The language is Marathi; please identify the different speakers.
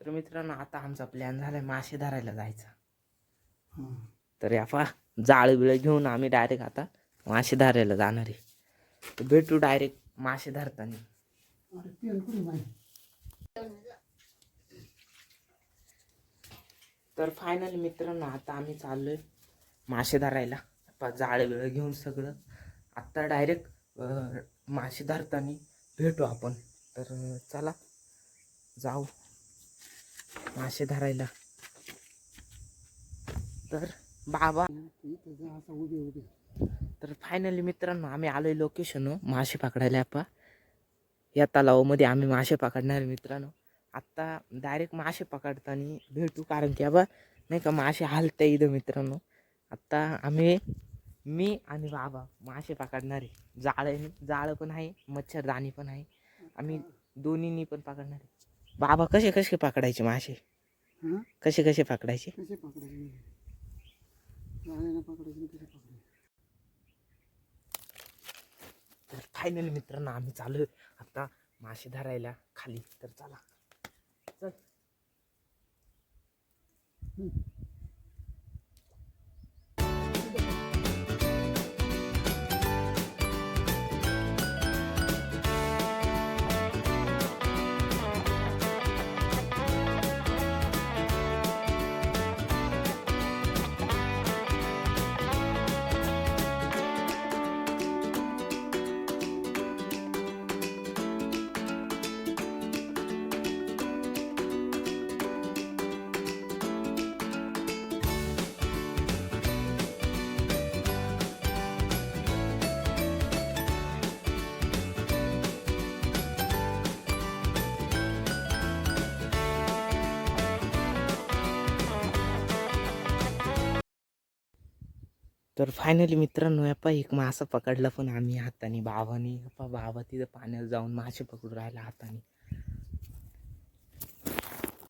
Speaker 1: तर मित्रांनो आता आमचा प्लॅन झालाय मासे धरायला जायचा.
Speaker 2: हां.
Speaker 1: तर या पहा जाळ बिळ घेऊन आम्ही डायरेक्ट आता मासे धरायला जाणार आहे. तर भेटू डायरेक्ट मासे धरताना.
Speaker 2: अरे पेन कुठे नाही.
Speaker 1: तर फायनली मित्रांनो आता आम्ही चाललोय मासे धरायला. जाळ बिळ घेऊन सगळं आत्ता डायरेक्ट मासे धरताना भेटू आपण. तर चला जाऊ मासे धरायला. तर बाबा
Speaker 2: इथं जा आता उभे उभे.
Speaker 1: तर फायनली मित्रांनो आम्ही आलोय लोकेशन मासे पकडायला. आपा या तलावामध्ये आम्ही मासे पकडणार मित्रांनो. आत्ता डायरेक्ट मासे पकडताना भेटू, कारण की बाबा नाही का मासे हालते इथं मित्रांनो. आत्ता मी आणि बाबा मासे पकडणार आहे. जाळं पण आहे, मच्छरदाणी पण आहे. आम्ही दोन्हीनी पण पकडणार आहे. बाबा कसे कसे पकडायचे मासे,
Speaker 2: हां
Speaker 1: कसे कसे पकडायचे?
Speaker 2: कसे पकडायचे? जाळ्यानं पकडायचे कसे पकडायचे?
Speaker 1: तर फायनली मित्रांनो आम्ही चालू आता मासे धरायला खाली. तर चला चल. तर फायनली मित्रांनो यापा एक मासा पकडला पण आम्ही हाताने. बाबाने बाबा तिथं पाण्यात जाऊन मासे पकडून राहिला हाताने.